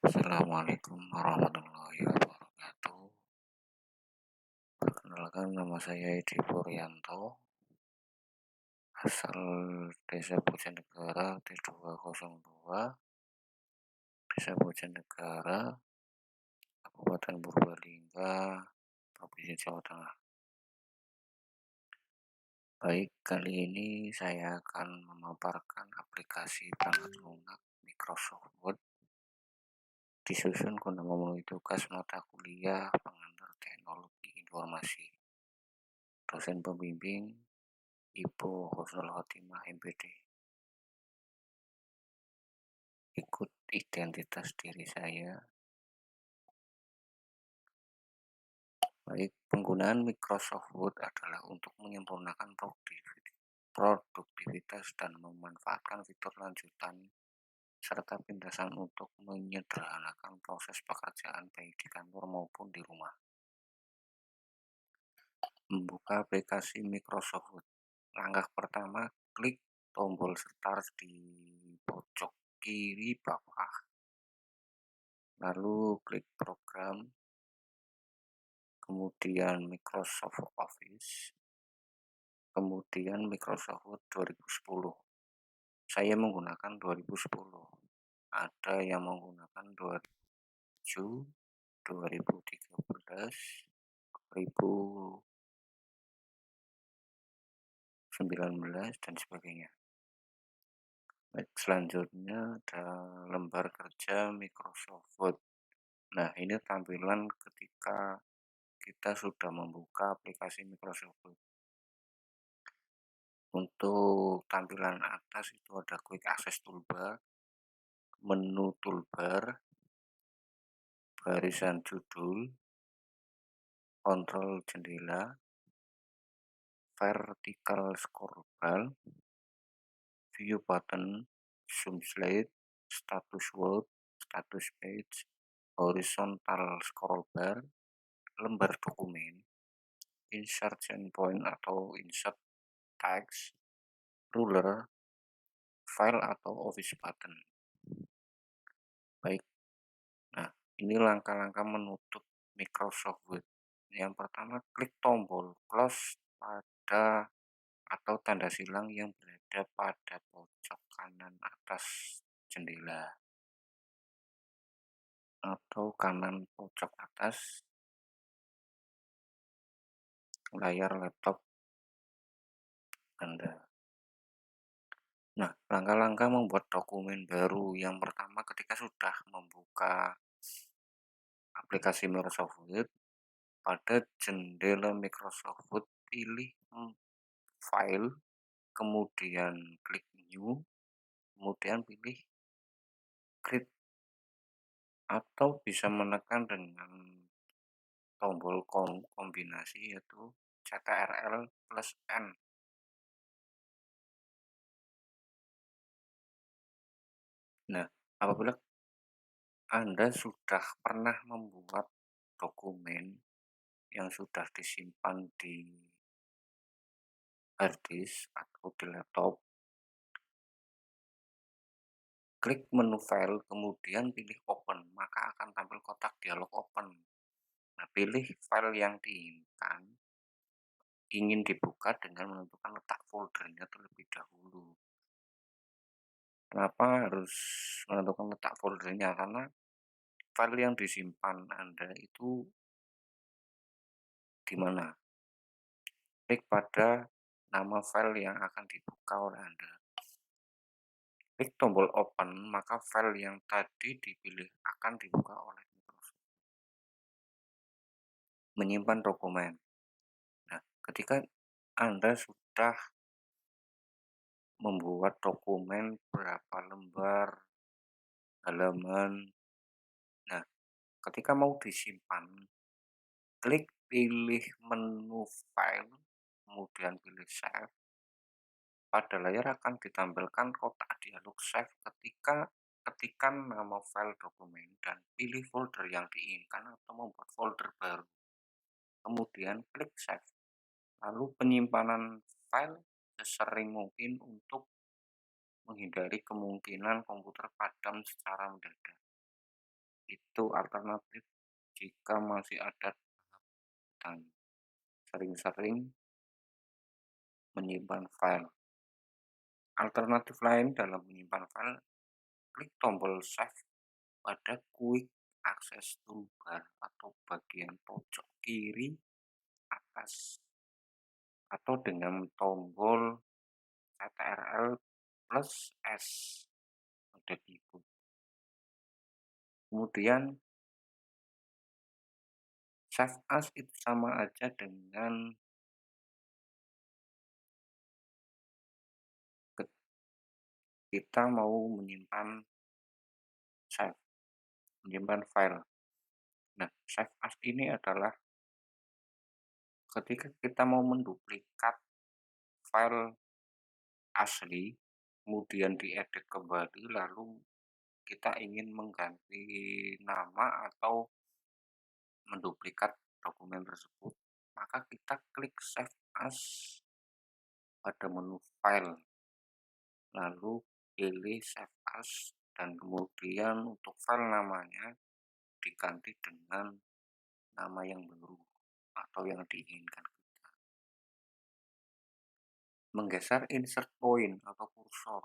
Assalamualaikum warahmatullahi wabarakatuh. Perkenalkan nama saya Edi Puryanto, asal Desa Bojonegara T202, Desa Bojonegara, Kabupaten Purbalingga, Provinsi Jawa Tengah. Baik, kali ini saya akan memaparkan aplikasi perangkat lunak Microsoft Word disusun guna memenuhi tugas mata kuliah pengantar teknologi informasi. Dosen pembimbing Ibu Husnul Khotimah MPD. Ikut identitas diri saya. Baik, penggunaan Microsoft Word adalah untuk menyempurnakan produktivitas dan memanfaatkan fitur lanjutan serta pindasan untuk menyederhanakan proses pekerjaan baik di kantor maupun di rumah. Membuka aplikasi Microsoft Word. Langkah pertama, klik tombol start di pojok kiri bawah. Lalu klik program, kemudian Microsoft Office, kemudian Microsoft Word 2010. Saya menggunakan 2010. Ada yang menggunakan 2007, 2013, 2019 dan sebagainya. Baik, selanjutnya ada lembar kerja Microsoft Word. Nah, ini tampilan ketika kita sudah membuka aplikasi Microsoft Word. Untuk tampilan atas itu ada Quick Access Toolbar, menu toolbar, barisan judul, kontrol jendela, vertical scroll bar, view button, zoom slide, status word, status page, horizontal scroll bar, lembar dokumen, insertion point atau insert text, ruler, file atau office button. Baik, nah ini langkah-langkah menutup Microsoft Word. Yang pertama, klik tombol close pada atau tanda silang yang berada pada pojok kanan atas jendela atau kanan pojok atas layar laptop Anda. Nah, langkah-langkah membuat dokumen baru. Yang pertama, ketika sudah membuka aplikasi Microsoft Word, pada jendela Microsoft Word pilih file, kemudian klik new, kemudian pilih create atau bisa menekan dengan tombol kombinasi yaitu CTRL+N. Nah, apabila Anda sudah pernah membuat dokumen yang sudah disimpan di hard disk atau di laptop, klik menu file, kemudian pilih open, maka akan tampil kotak dialog open. Nah, pilih file yang ingin dibuka dengan menentukan letak foldernya terlebih dahulu. Kenapa harus menentukan letak foldernya? Karena file yang disimpan Anda itu di mana? Klik pada nama file yang akan dibuka oleh Anda. Klik tombol open, maka file yang tadi dipilih akan dibuka oleh Microsoft. Menyimpan dokumen. Nah, ketika Anda sudah membuat dokumen berapa lembar, halaman. Nah, ketika mau disimpan, klik pilih menu file, kemudian pilih save. Pada layar akan ditampilkan kotak dialog save ketika ketikkan nama file dokumen dan pilih folder yang diinginkan atau membuat folder baru. Kemudian klik save. Lalu penyimpanan file sesering mungkin untuk menghindari kemungkinan komputer padam secara mendadak. Itu alternatif jika masih ada dan sering-sering menyimpan file. Alternatif lain dalam menyimpan file, klik tombol Save pada Quick Access Toolbar atau bagian pojok kiri atas atau dengan tombol Ctrl plus S pada keyboard. Kemudian Save As itu sama aja dengan kita mau save, menyimpan file. Nah, Save As ini adalah ketika kita mau menduplikat file asli, kemudian diedit kembali, lalu kita ingin mengganti nama atau menduplikat dokumen tersebut, maka kita klik Save As pada menu File, lalu pilih Save As, dan kemudian untuk file namanya diganti dengan nama yang baru atau yang diinginkan. Menggeser insert point atau kursor.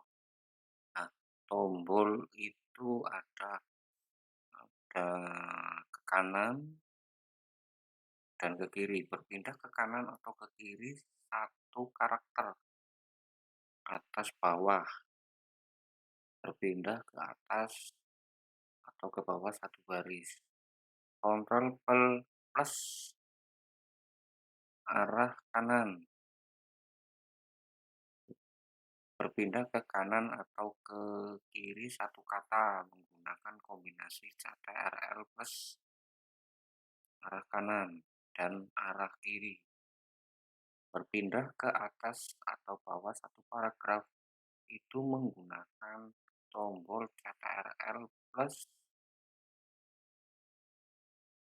Nah, tombol itu ada ke kanan dan ke kiri. Berpindah ke kanan atau ke kiri satu karakter, atas bawah. Berpindah ke atas atau ke bawah satu baris. Kontrol plus arah kanan. Berpindah ke kanan atau ke kiri satu kata menggunakan kombinasi Ctrl plus arah kanan dan arah kiri. Berpindah ke atas atau bawah satu paragraf itu menggunakan tombol Ctrl plus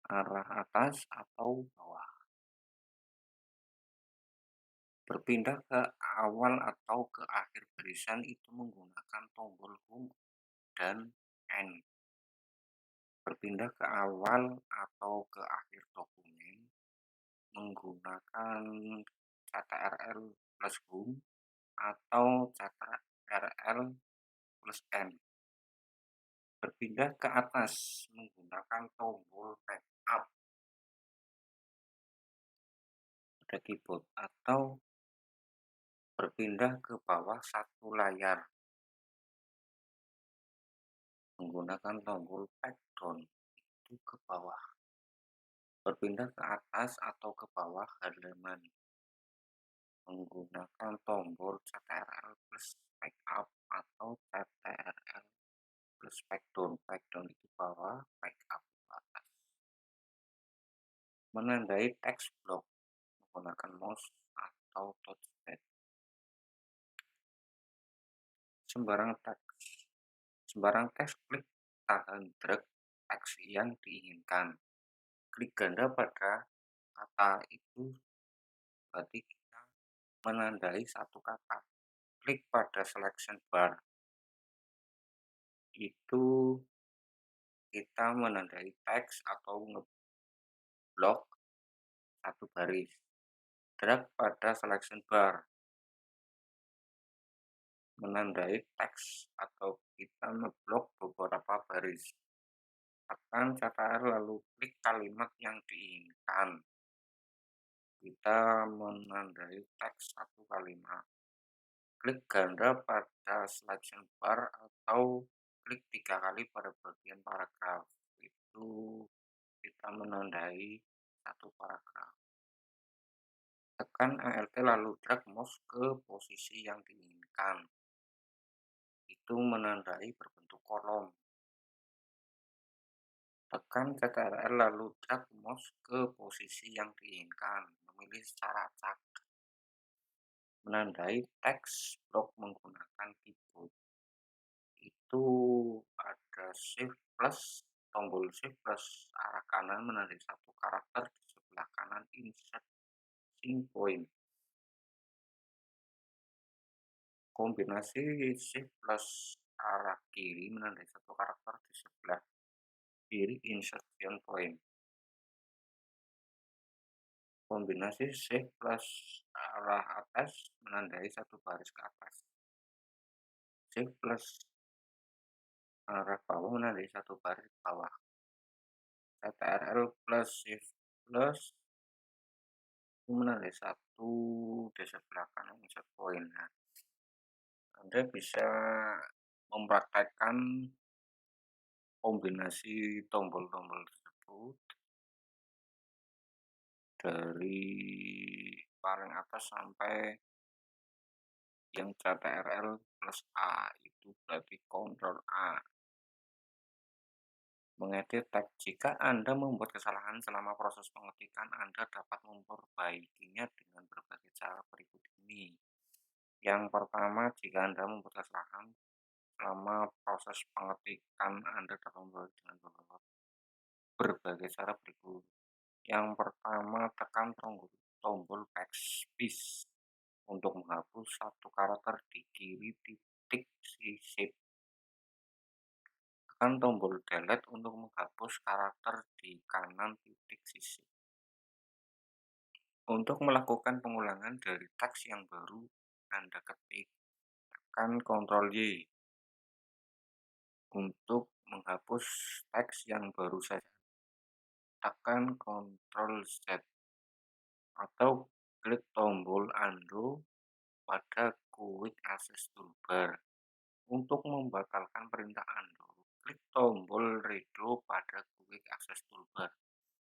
arah atas atau bawah. Berpindah ke awal atau ke akhir barisan itu menggunakan tombol Home dan End. Berpindah ke awal atau ke akhir dokumen menggunakan Ctrl plus Home atau Ctrl plus N. Berpindah ke atas menggunakan tombol Backup pada keyboard atau berpindah ke bawah satu layar menggunakan tombol Backdown itu ke bawah. Berpindah ke atas atau ke bawah halaman menggunakan tombol Ctrl plus Backup atau Ctrl plus Backdown. Backdown itu bawah, Backup itu atas. Menandai teks blok menggunakan mouse atau touchpad. Sembarang teks klik tahan drag teks yang diinginkan. Klik ganda pada kata itu berarti kita menandai satu kata. Klik pada selection bar, itu kita menandai teks atau ngeblok satu baris. Drag pada selection bar, menandai teks atau kita ngeblok beberapa baris. Tekan Ctrl lalu klik kalimat yang diinginkan. Kita menandai teks satu kalimat. Klik ganda pada selection bar atau klik 3 kali pada bagian paragraf. Itu kita menandai satu paragraf. Tekan Alt lalu drag mouse ke posisi yang diinginkan. Itu menandai berbentuk kolom. Tekan Ctrl lalu drag mouse ke posisi yang diinginkan. Memilih secara acak. Menandai teks blok menggunakan keyboard. Itu ada tombol Shift plus arah kanan menandai satu karakter di sebelah kanan insert point. Kombinasi Shift plus arah kiri menandai satu karakter di sebelah kiri insertion point. Kombinasi shift plus arah atas menandai satu baris ke atas. Shift plus arah bawah menandai satu baris ke bawah. CTRL plus shift plus itu menandai satu desa belakang insert point. Nah, Anda bisa mempraktekkan kombinasi tombol-tombol tersebut dari paling atas sampai yang CTRL plus A, itu berarti Ctrl A. Mengedit teks. Jika Anda membuat kesalahan selama proses pengetikan, Anda dapat memperbaikinya dengan berbagai cara berikut ini. Yang pertama, jika Anda membuat kesalahan selama proses pengetikan, Anda dapat memperbaiki dengan berbagai cara berikut. Yang pertama, tekan tombol backspace untuk menghapus satu karakter di kiri titik shift. Tekan tombol delete untuk menghapus karakter di kanan titik shift. Untuk melakukan pengulangan dari teks yang baru Anda ketik, tekan Ctrl Y. Untuk menghapus teks yang baru saja, tekan Ctrl Z. Atau klik tombol Undo pada Quick Access Toolbar. Untuk membatalkan perintah undo, klik tombol Redo pada Quick Access Toolbar.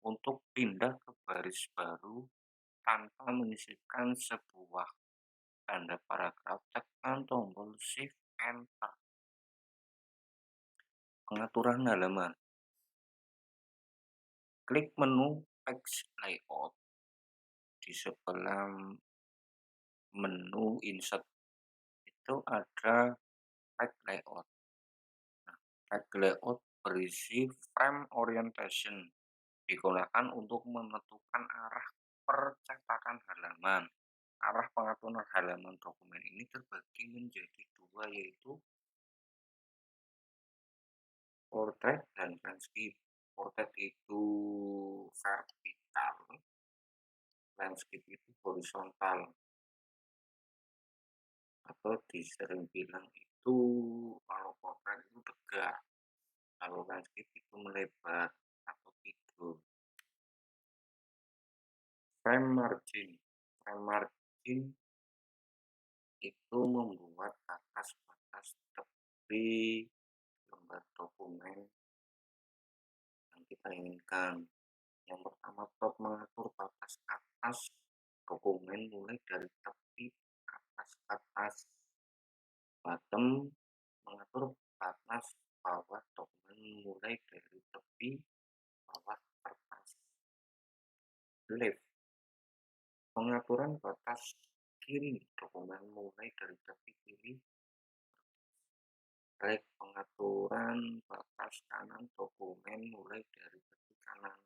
Untuk pindah ke baris baru tanpa menyisipkan sebuah tanda paragraf, tekan tombol Shift Enter. Pengaturan halaman. Klik menu Text Layout di sebelah menu Insert. Itu ada Text Layout. Text Layout berisi frame orientation, digunakan untuk menentukan arah percetakan halaman. Arah pengaturan halaman dokumen ini terbagi menjadi dua, yaitu portrait dan landscape. Portrait itu vertikal, landscape itu horizontal, atau disering bilang itu kalau portrait itu tegak, kalau landscape itu melebar atau tidur. Frame margin. Frame margin itu membuat batas-batas tepi lembar dokumen yang kita inginkan. Yang pertama, top mengatur batas atas dokumen mulai dari tepi atas ke atas. Bottom mengatur batas bawah dokumen mulai dari tepi bawah ke atas. Left pengaturan batas kiri dokumen mulai dari tepi kiri. Right pengaturan batas kanan dokumen mulai dari tepi kanan.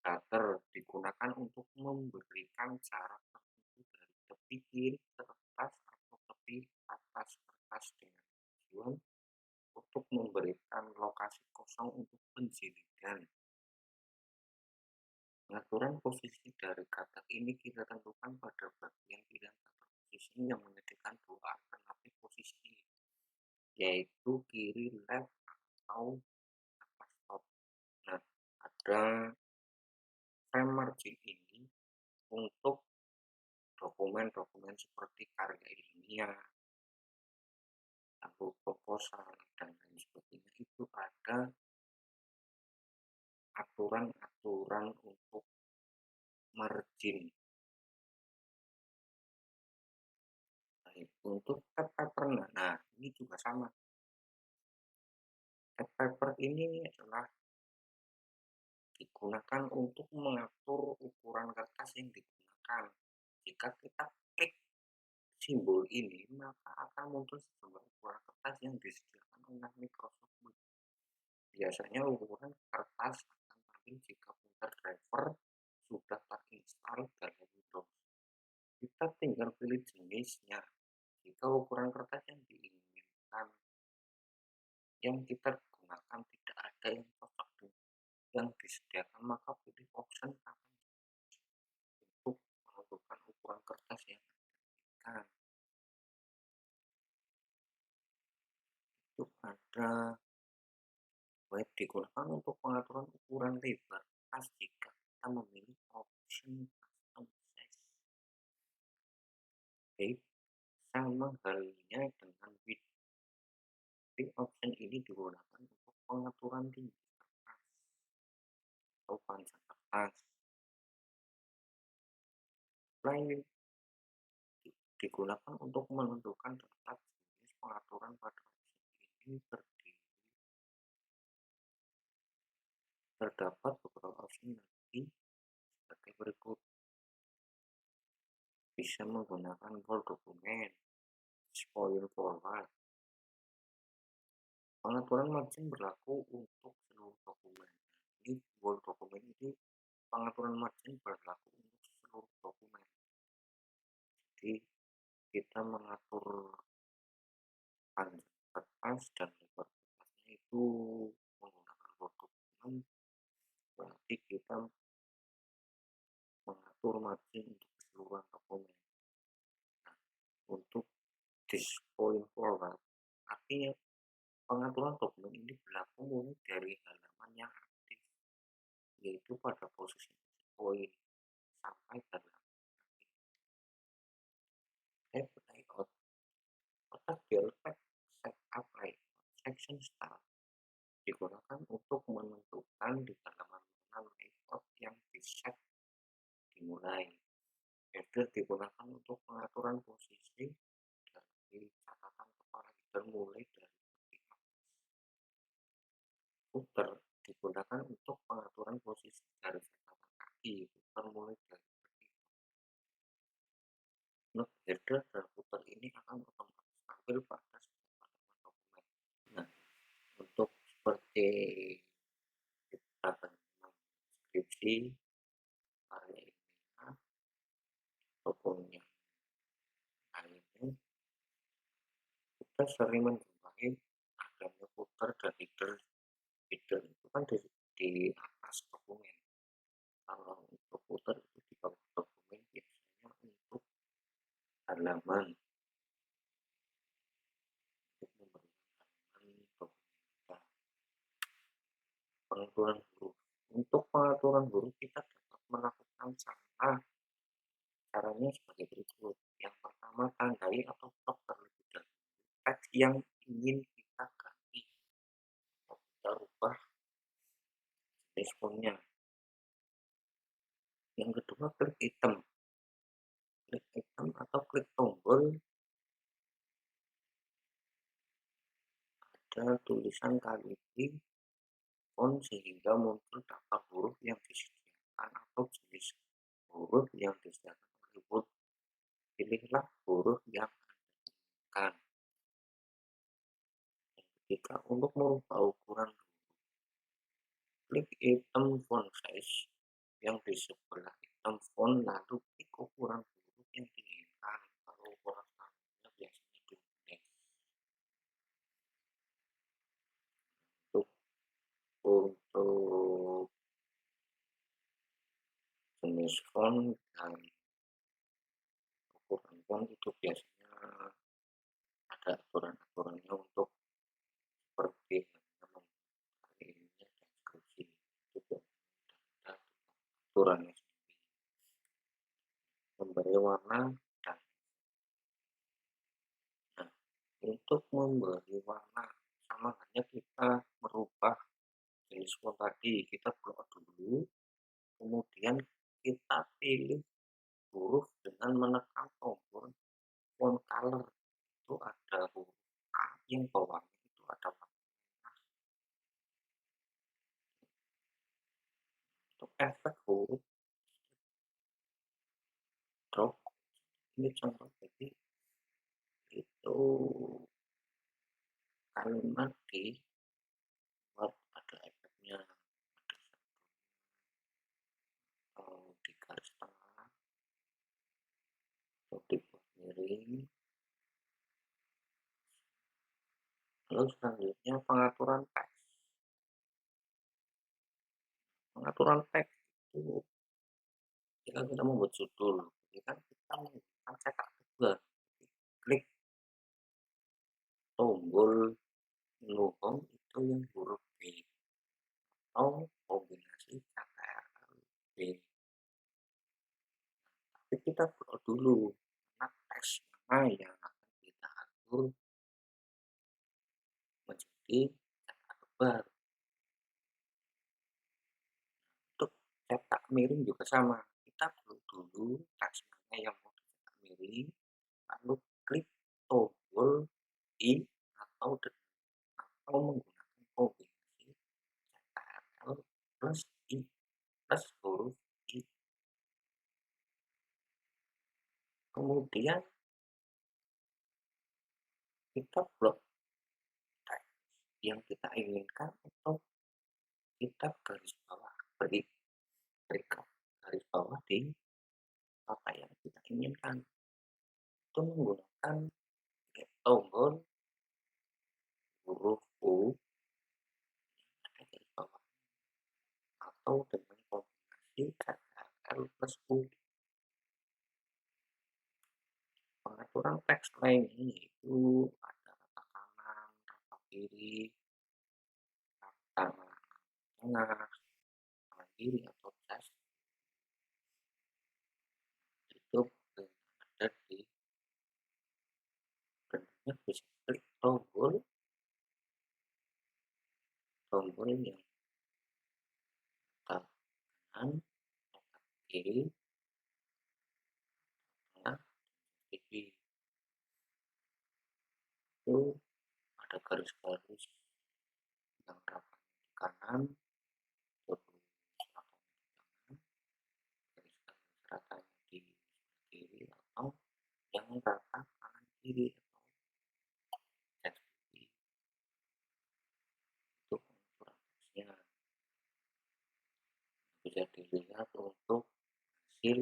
Cutter digunakan untuk memberikan jarak tertentu dari tepi kiri kertas atau tepi atas kertas dengan tujuan untuk memberikan lokasi kosong untuk penjilidan. Pengaturan posisi dari cutter ini kita tentukan pada bagian pilihan cutter posisi yang menyediakan dua alternatif posisi, yaitu kiri left atau atas top. Nah, ada frame margin ini untuk dokumen-dokumen seperti karya ilmiah, lalu proposal, dan lain sebagainya. Itu ada aturan-aturan untuk margin. Baik, untuk tab paper, nah ini juga sama. Tab paper ini adalah digunakan untuk mengatur ukuran kertas yang digunakan. Jika kita klik simbol ini, maka akan muncul sejumlah ukuran kertas yang disediakan oleh Microsoft Word. Biasanya ukuran kertas akan tampil jika printer driver sudah terinstall dalam Windows. Kita tinggal pilih jenisnya. Jika ukuran kertas yang diinginkan yang kita gunakan tidak ada yang cocok dengan yang disediakan, maka pilih option kapan untuk menentukan ukuran kertas yang akan itu ada web digunakan untuk pengaturan ukuran lebar kertas jika kita memilih option custom size. Baik, sama halnya dengan width. Option ini digunakan untuk pengaturan tinggi kertas atau panjang kertas. Selain digunakan untuk menentukan terdapat jenis pengaturan pada opsi ini terdapat beberapa opsi nanti sebagai berikut. Bisa menggunakan Word dokumen, spoil forward. Pengaturan margin berlaku untuk seluruh dokumen. Ini Word dokumen ini pengaturan margin berlaku untuk seluruh dokumen. Jadi kita mengatur panjang kertas dan lebar kertasnya itu menggunakan Word dokumen, berarti kita mengatur margin untuk keseluruhan dokumen. Nah, untuk display forward, artinya pengaturan dokumen ini berlaku mulai dari halaman yang aktif, yaitu pada posisi poin sampai halaman aktif. Layout kotak dialog setup layout section start digunakan untuk menentukan di halaman mana layout yang diset dimulai. Header digunakan untuk pengaturan posisi dari catatan kepala header mulai dari vertikal. Footer digunakan untuk pengaturan posisi dari catatan kaki footer mulai dari vertikal. Note header dan footer ini akan otomatis tampil pada setiap halaman dokumen. Nah, untuk seperti kita deskripsi area ilmiah ataupun yang lainnya, kita sering menjumpai adanya footer dan header. Header itu kan di atas dokumen. Kalau untuk footer itu di bawah dokumen, biasanya untuk halaman, untuk memberikan halaman dokumen. Pengaturan huruf. Untuk pengaturan huruf kita dapat melakukan caranya sebagai berikut. Yang pertama, tandai atau stop terlebih dahulu teks yang ingin kita ganti atau kita ubah jenis fontnya. Yang kedua, klik item atau klik tombol ada tulisan kali ini font sehingga muncul daftar huruf yang disediakan atau jenis huruf yang disediakan oleh Word. Pilihlah huruf yang Anda inginkan. Yang ketiga, untuk merubah ukuran huruf, klik item font size yang di sebelah item font, lalu klik ukuran huruf yang diinginkan. Kalau ukuran standarnya biasanya 12. Untuk jenis font dan ukuran font itu biasanya ada aturan-aturannya untuk seperti ininya deskripsi itu ada aturannya sendiri. Memberi warna dan nah, untuk memberi warna sama halnya kita merubah jenis font tadi, kita blok dulu, kemudian kita pilih huruf dengan menekan tombol font color. Itu ada huruf A yang bawahnya itu ada warna merah. Untuk efek huruf drop ini contoh, jadi itu kalimat di Word ada efeknya, atau di garis tengah atau dibuat miring. Lalu selanjutnya pengaturan teks. Pengaturan teks itu jika kita membuat judul, ya kan kita menggunakan cetak tebal, klik tombol menu home itu yang huruf B atau kombinasi CTRL B. Tapi kita buat dulu mana teks mana yang akan kita atur menjadi cetak tebal. Untuk cetak miring juga sama, kita buat dulu teks mana yang mau dicetak miring, lalu klik tombol I atau menggunakan kombinasi CTRL plus I plus huruf I. Kemudian kita blok teks yang kita inginkan atau kita garis bawah, beri garis bawah di apa yang kita inginkan. Itu menggunakan tombol huruf U ada garis bawah atau dengan kombinasi CTRL plus U. Pengaturan teks lainnya yaitu ada rata kanan, rata kiri, rata tengah, kanan kiri atau jas itu ada di bentuknya bisa klik tombol yang kanan, kiri, tengah, kiri itu ada garis-garis yang rapat di kanan, terus ratanya di kanan, garis-garis ratanya di kiri atau yang rata kanan kiri atau kiri itu pengaturan teksnya bisa dilihat untuk hasil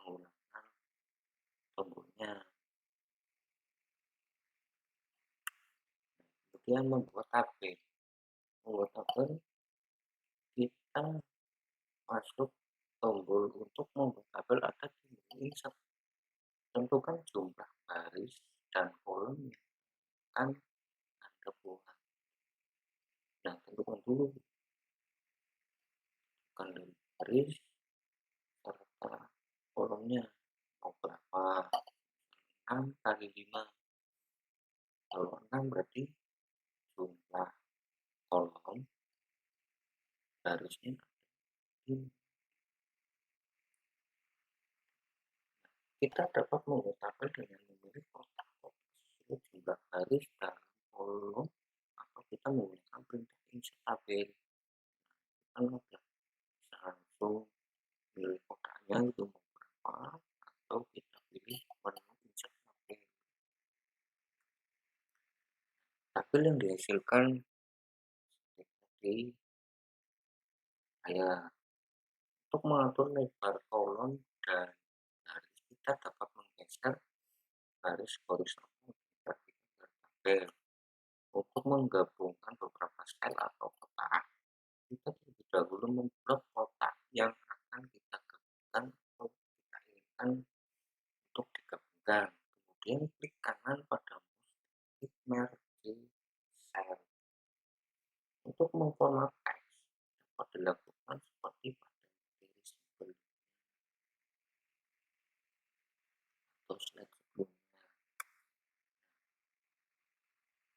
menggunakan tombolnya. Kemudian membuat tabel kita masuk tombol untuk membuat tabel ada di menu insert. Tentukan jumlah baris dan kolom yang akan Anda buat. Nah, tentukan dulu kalau baris serta kolomnya mau berapa. 6 kali 5. Kalau 6 berarti jumlah kolom barisnya kita dapat membuat tabel dengan memilih kotak-kotak sesuai jumlah baris dalam kolom atau kita menggunakan perintah insert tabel. Kita bisa langsung pilih kotaknya itu mau berapa atau kita pilih menu insert tabel. Tabel yang dihasilkan seperti saya untuk mengatur lebar kolom dan baris kita dapat menggeser baris horizontal vertikal tabel. Untuk menggabungkan beberapa sel atau kotak, kita terlebih dahulu memblok kotak yang akan kita gabungkan atau kita inginkan untuk digabungkan. Kemudian klik kanan pada mouse merge cell. Untuk memformat teks dapat dilakukan seperti pada materi sebelumnya atau slide sebelumnya.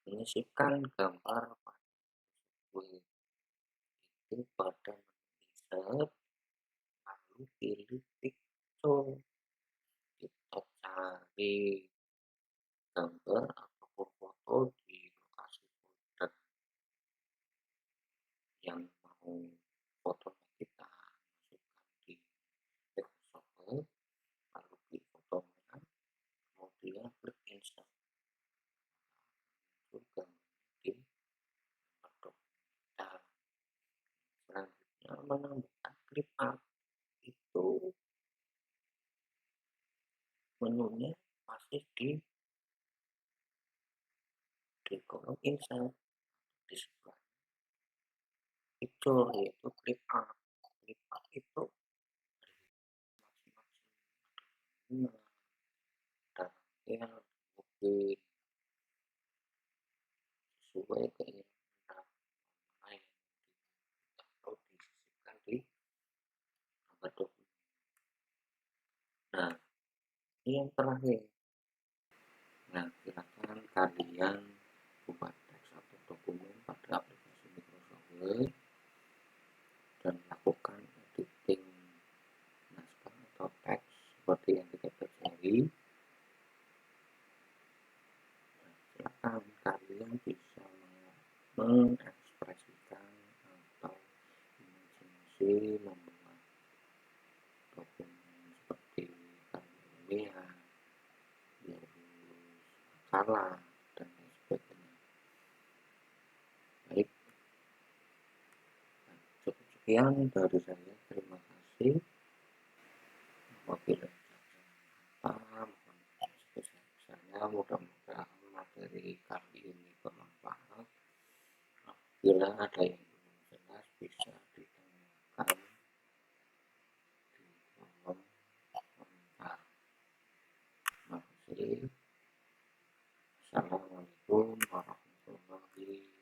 Menyisipkan gambar pada web itu pada menu insert lalu pilih picture. Kita cari gambar ataupun foto di lokasi folder yang mau fotonya kita masukkan di Microsoft Word, lalu klik fotonya, kemudian klik insert, muncul gambarnya di laptop kita. Selanjutnya menambahkan clip art, itu menunya masih di kolom insert di sebelah itu yaitu clip art. Clip art itu masing-masing detail lebih sesuai keinginan mana yang atau disisipkan di gambar dokumen. Nah, ini yang terakhir. Nah, silakan kalian buat teks atau dokumen pada aplikasi Microsoft Word dan lakukan editing naskah atau teks seperti yang kita pelajari. Nah, silakan kalian bisa mengekspresikan atau imajinasi membuat dokumen seperti karya salah dan lain sebagainya. Baik, cukup sekian dari saya. Terima kasih. Apabila paham, saya mudah-mudahan materi kali ini bermanfaat. Bila ada yang belum jelas bisa ditanyakan di kolom komentar. Terima kasih. Assalamualaikum warahmatullahi wabarakatuh.